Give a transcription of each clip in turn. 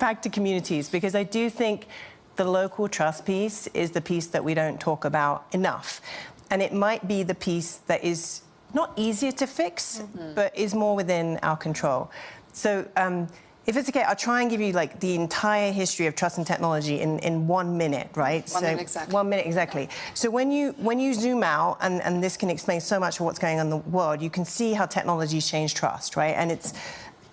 back to communities, because I do think the local trust piece is the piece that we don't talk about enough. And it might be the piece that is not easier to fix, but is more within our control. So if it's okay, I'll try and give you like the entire history of trust and technology in 1 minute, right? 1 minute exactly. 1 minute exactly. So when you zoom out, and this can explain so much of what's going on in the world, you can see how technology's changed trust, right? And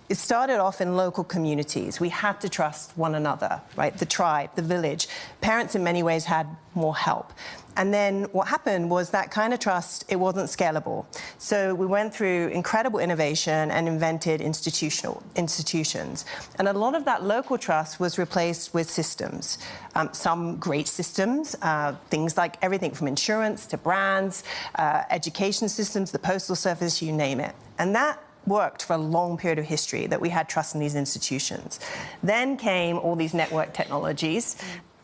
it started off in local communities. We had to trust one another, right? The tribe, the village. Parents in many ways had more help. And then what happened was that kind of trust, it wasn't scalable. So we went through incredible innovation and invented institutions. And a lot of that local trust was replaced with systems. Some great systems, things like everything from insurance to brands, education systems, the postal service, you name it. And that worked for a long period of history, that we had trust in these institutions. Then came all these network technologies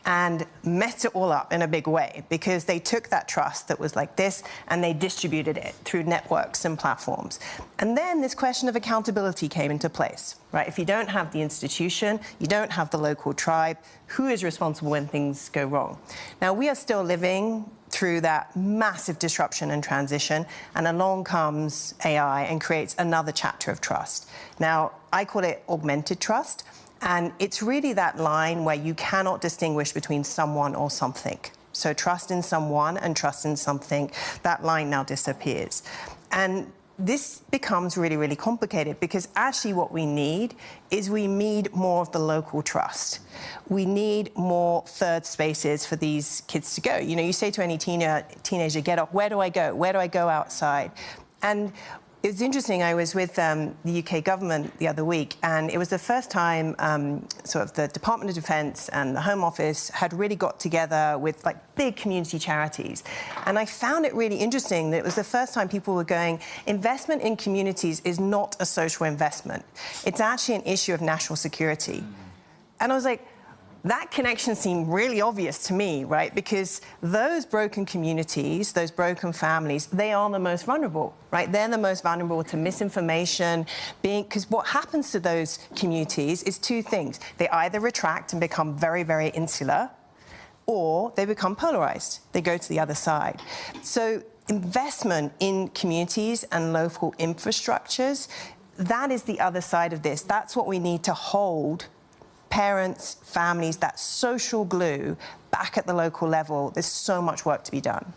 and messed it all up in a big way, because they took that trust that was like this and they distributed it through networks and platforms. And then this question of accountability came into place, right? If you don't have the institution, you don't have the local tribe, who is responsible when things go wrong? Now, we are still living through that massive disruption and transition, and along comes AI and creates another chapter of trust. Now, I call it augmented trust, and it's really that line where you cannot distinguish between someone or something. So trust in someone and trust in something, that line now disappears. And this becomes really, really complicated, because actually what we need is we need more of the local trust. We need more third spaces for these kids to go. You know, you say to any teenager, get up, where do I go? Where do I go outside? And it was interesting, I was with the UK government the other week, and it was the first time sort of the Department of Defence and the Home Office had really got together with like big community charities. And I found it really interesting that it was the first time people were going, investment in communities is not a social investment. It's actually an issue of national security. And I was like, that connection seemed really obvious to me, right? Because those broken communities, those broken families, they are the most vulnerable, right? They're the most vulnerable to misinformation, because what happens to those communities is two things. They either retract and become very, very insular, or they become polarized. They go to the other side. So investment in communities and local infrastructures, that is the other side of this. That's what we need to hold parents, families, that social glue back at the local level. There's so much work to be done.